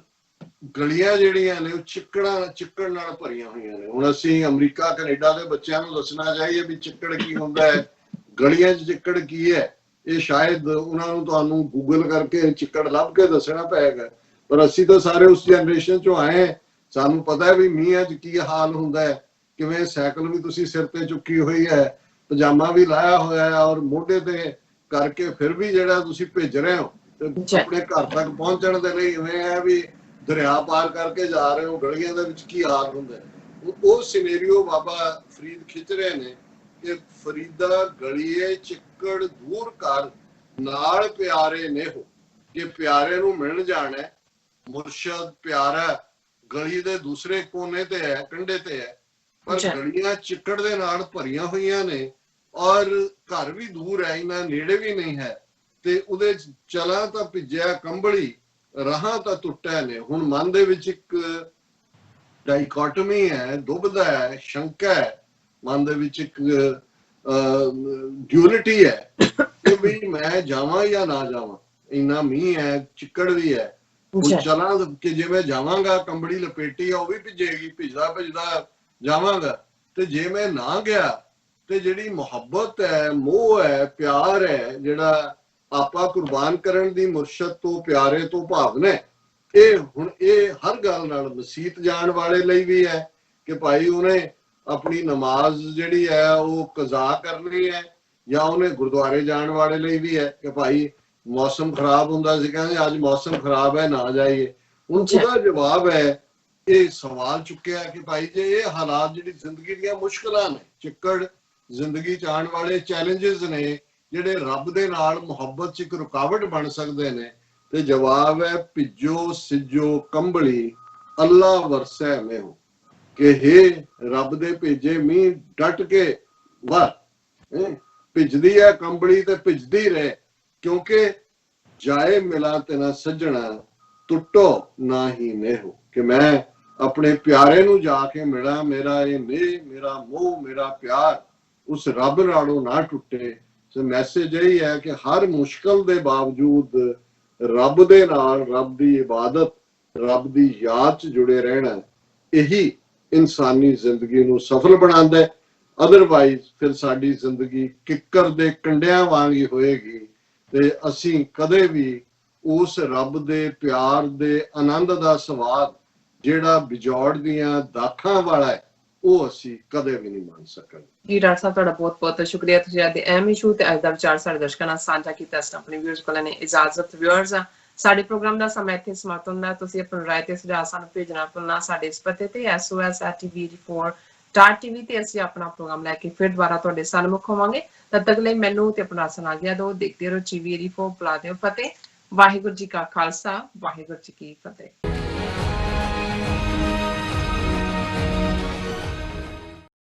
ਗਲੀਆਂ ਜਿਹੜੀਆਂ ਨੇ ਉਹ ਚਿੱਕੜ ਨਾਲ ਭਰੀਆਂ ਹੋਈਆਂ ਨੇ। ਹੁਣ ਅਸੀਂ ਅਮਰੀਕਾ ਕੈਨੇਡਾ ਦੇ ਬੱਚਿਆਂ ਨੂੰ ਦੱਸਣਾ ਚਾਹੀਏ ਵੀ ਚਿੱਕੜ ਕੀ ਹੁੰਦਾ ਹੈ, ਗਲੀਆਂ 'ਚ ਚਿੱਕੜ ਕੀ ਹੈ, ਇਹ ਸ਼ਾਇਦ ਉਹਨਾਂ ਨੂੰ ਤੁਹਾਨੂੰ ਗੂਗਲ ਕਰਕੇ ਚਿੱਕੜ ਲੱਭ ਕੇ ਦੱਸਣਾ ਪਏਗਾ। ਪਰ ਅਸੀਂ ਤਾਂ ਸਾਰੇ ਉਸ ਜਨਰੇਸ਼ਨ ਚੋਂ ਆਏ, ਸਾਨੂੰ ਪਤਾ ਹੈ ਵੀ ਮੀਂਹਾਂ 'ਚ ਕੀ ਹਾਲ ਹੁੰਦਾ ਹੈ, ਕਿਵੇਂ ਸਾਈਕਲ ਵੀ ਤੁਸੀਂ ਸਿਰ ਤੇ ਚੁੱਕੀ ਹੋਈ ਹੈ, ਪਜਾਮਾ ਵੀ ਲਾਇਆ ਹੋਇਆ ਹੈ ਔਰ ਮੋਢੇ ਤੇ ਕਰਕੇ ਫਿਰ ਵੀ ਜਿਹੜਾ ਤੁਸੀਂ ਭੇਜ ਰਹੇ ਹੋ ਤੇ ਆਪਣੇ ਘਰ ਤੱਕ ਪਹੁੰਚਣ ਦੇ ਲਈ ਇਵੇਂ ਹੈ ਵੀ ਦਰਿਆ ਪਾਰ ਕਰਕੇ ਜਾ ਰਹੇ ਹੋ, ਗਲੀਆਂ ਦੇ ਵਿੱਚ ਕੀ ਹਾਲ ਹੁੰਦਾ ਹੈ। ਉਹ ਸਿਨੈਰੀਓ ਬਾਬਾ ਫਰੀਦ ਖਿੱਚ ਰਹੇ ਨੇ ਕਿ ਫਰੀਦਾ ਗਲੀਏ ਚਿੱਕੜ ਦੂਰ ਕਰ, ਨਾਲ ਪਿਆਰੇ ਨੇਹੋ, ਕਿ ਪਿਆਰੇ ਨੂੰ ਮਿਲਣ ਜਾਣਾ, ਮੁਰਸ਼ਦ ਪਿਆਰਾ ਗਲੀ ਦੇ ਦੂਸਰੇ ਕੋਨੇ ਤੇ ਹੈ, ਕੰਢੇ ਤੇ ਹੈ, ਪਰ ਗਲੀਆਂ ਚਿੱਕੜ ਦੇ ਨਾਲ ਭਰੀਆਂ ਹੋਈਆਂ ਨੇ ਔਰ ਘਰ ਵੀ ਦੂਰ ਹੈ, ਇੰਨਾ ਨੇੜੇ ਵੀ ਨਹੀਂ ਹੈ, ਤੇ ਉਹਦੇ ਚਲਾ ਤਾਂ ਭਿੱਜਿਆ ਕੰਬਲੀ, ਰਾਹਾਂ ਤਾਂ ਟੁੱਟਿਆ ਨੇ। ਹੁਣ ਮਨ ਦੇ ਵਿੱਚ ਇੱਕ ਡਾਈਕੋਟਮੀ ਹੈ, ਦੁਬਦਾ ਹੈ, ਸ਼ੰਕਾ ਹੈ, ਮਨ ਦੇ ਵਿੱਚ ਇੱਕ ਡਿਊਲਿਟੀ ਹੈ ਕਿ ਵੀ ਮੈਂ ਜਾਵਾਂ ਜਾਂ ਨਾ ਜਾਵਾਂ, ਇੰਨਾ ਮੀਂਹ ਹੈ, ਚਿੱਕੜ ਵੀ ਹੈ। ਹੁਣ ਚਲਾਂ ਕਿ ਜੇ ਮੈਂ ਜਾਵਾਂਗਾ, ਕੰਬੜੀ ਲਪੇਟੀ ਆ ਉਹ ਵੀ ਭਿੱਜੇਗੀ, ਭਿੱਜਦਾ ਜਾਵਾਂਗਾ, ਤੇ ਜੇ ਮੈਂ ਨਾ ਗਿਆ ਤੇ ਜਿਹੜੀ ਮੁਹੱਬਤ ਹੈ, ਮੋਹ ਹੈ, ਪਿਆਰ ਹੈ, ਜਿਹੜਾ ਆਪਾ ਕੁਰਬਾਨ ਕਰਨ ਦੀ ਮੁਰਸ਼ਦ ਤੋਂ ਪਿਆਰੇ ਤੋਂ ਭਾਵਨਾ, ਇਹ ਹੁਣ ਇਹ ਹਰ ਗੱਲ ਨਾਲ ਮਸੀਤ ਜਾਣ ਵਾਲੇ ਲਈ ਵੀ ਹੈ ਕਿ ਭਾਈ ਉਹਨੇ ਆਪਣੀ ਨਮਾਜ਼ ਜਿਹੜੀ ਹੈ ਉਹ ਕਜ਼ਾ ਕਰਨੀ ਹੈ, ਜਾਂ ਉਹਨੇ ਗੁਰਦੁਆਰੇ ਜਾਣ ਵਾਲੇ ਲਈ ਵੀ ਹੈ ਕਿ ਭਾਈ ਮੌਸਮ ਖਰਾਬ ਹੁੰਦਾ ਸੀ, ਕਹਿੰਦੇ ਅੱਜ ਮੌਸਮ ਖਰਾਬ ਹੈ ਨਾ ਜਾਈਏ। ਹੁਣ ਉਹਦਾ ਜਵਾਬ ਹੈ ਇਹ ਸਵਾਲ ਚੁੱਕਿਆ ਕਿ ਭਾਈ ਜੇ ਇਹ ਹਾਲਾਤ ਜਿਹੜੀ ਜ਼ਿੰਦਗੀ ਦੀਆਂ ਮੁਸ਼ਕਲਾਂ ਨੇ, ਚਿੱਕੜ ਜ਼ਿੰਦਗੀ ਚ ਆਉਣ ਵਾਲੇ ਚੈਲੰਜਸ ਨੇ, ਜਿਹੜੇ ਰੱਬ ਦੇ ਨਾਲ ਮੁਹੱਬਤ ਚ ਇੱਕ ਰੁਕਾਵਟ ਬਣ ਸਕਦੇ ਨੇ, ਤੇ ਜਵਾਬ ਹੈ ਭਿੱਜੋ ਸਿਜੋ ਕੰਬਲੀ, ਅੱਲਾ ਵਰਸੈ ਮੇਹੋ, ਕਿ ਹੇ ਰੱਬ ਦੇ ਭੇਜੇ ਮੀਂਹ ਡਟ ਕੇ ਵਰ, ਭਿੱਜਦੀ ਹੈ ਕੰਬਲੀ ਤੇ ਭਿੱਜਦੀ ਰਹੇ, ਕਿਉਂਕਿ ਜਾਏ ਮਿਲਾਂ ਤੇ ਨਾ ਸੱਜਣਾ, ਟੁੱਟੋ ਨਾ ਹੀ ਨੇਹੋ, ਕਿ ਮੈਂ ਆਪਣੇ ਪਿਆਰੇ ਨੂੰ ਜਾ ਕੇ ਮਿਲਾਂ, ਮੇਰਾ ਇਹ ਨੇਹ, ਮੇਰਾ ਮੋਹ, ਮੇਰਾ ਪਿਆਰ ਉਸ ਰੱਬ ਨਾਲੋਂ ਨਾ ਟੁੱਟੇ। ਸੋ ਮੈਸੇਜ ਇਹ ਹੈ ਕਿ ਹਰ ਮੁਸ਼ਕਲ ਦੇ ਬਾਵਜੂਦ ਰੱਬ ਦੇ ਨਾਲ, ਰੱਬ ਦੀ ਇਬਾਦਤ, ਰੱਬ ਦੀ ਯਾਦ ਚ ਜੁੜੇ ਰਹਿਣਾ, ਇਹੀ ਇਨਸਾਨੀ ਜ਼ਿੰਦਗੀ ਨੂੰ ਸਫਲ ਬਣਾਉਂਦਾ ਹੈ। ਅਦਰਵਾਈਜ਼ ਫਿਰ ਸਾਡੀ ਜ਼ਿੰਦਗੀ ਕਿੱਕਰ ਦੇ ਕੰਡਿਆਂ ਵਾਂਗ ਹੀ ਹੋਏਗੀ ਤੇ ਅਸੀਂ ਕਦੇ ਵੀ ਉਸ ਰੱਬ ਦੇ ਪਿਆਰ ਦੇ ਆਨੰਦ ਦਾ ਸਵਾਦ ਜਿਹੜਾ ਬਿਜੌੜ ਦੀਆਂ ਦਾਖਾਂ ਵਾਲਾ ਹੈ ਉਹ ਅਸੀਂ ਕਦੇ ਵੀ ਨਹੀਂ ਮੰਨ ਸਕਾਂਗੇ। ਜੀ ਡਾਕਟਰ ਸਾਹਿਬ ਤੁਹਾਡਾ ਬਹੁਤ ਬਹੁਤ ਸ਼ੁਕਰੀਆ, ਤੁਸੀਂ ਅੱਜ ਦੇ ਅਹਿਮ ਇਸ਼ੂ ਤੇ ਅੱਜ ਦਾ ਵਿਚਾਰ ਸਾਡੇ ਦਰਸ਼ਕਾਂ ਨਾਲ ਸਾਂਝਾ ਕੀਤਾ। ਇਸ ਆਪਣੇ ਵਿਊਅਰਸ ਕੋਲ ਨੇ ਇਜਾਜ਼ਤ। ਵਿਊਅਰਸ ਸਾਡੇ ਪ੍ਰੋਗਰਾਮ ਦਾ ਸਮਾਂ ਇੱਥੇ ਸਮਾਪਤ ਹੁੰਦਾ। ਤੁਸੀਂ ਆਪਣੀ ਰਾਏ ਤੇ ਸੁਝਾਅ ਸਾਨੂੰ ਭੇਜਣਾ ਭੁੱਲਣਾ ਸਾਡੇ ਇਸ ਪਤੇ ਤੇ sos@tv4.tv ਤੇ ਅਸੀਂ ਆਪਣਾ ਪ੍ਰੋਗਰਾਮ ਲੈ ਕੇ ਫਿਰ ਦੁਬਾਰਾ ਤੁਹਾਡੇ ਸਨਮੁਖ ਹੋਵਾਂਗੇ। ਤਦ ਤੱਕ ਲਈ ਮੈਨੂੰ ਤੇ ਆਪਣਾ ਸੁਣਾ ਦਿਓ। ਦੇਖਦੇ ਰਹੋ TV 84 ਬੁਲਾ ਦਿਓ ਫਤਿਹ। ਵਾਹਿਗੁਰੂ ਜੀ ਕਾ ਖਾਲਸਾ, ਵਾਹਿਗੁਰੂ ਜੀ ਕੀ ਫਤਿਹ।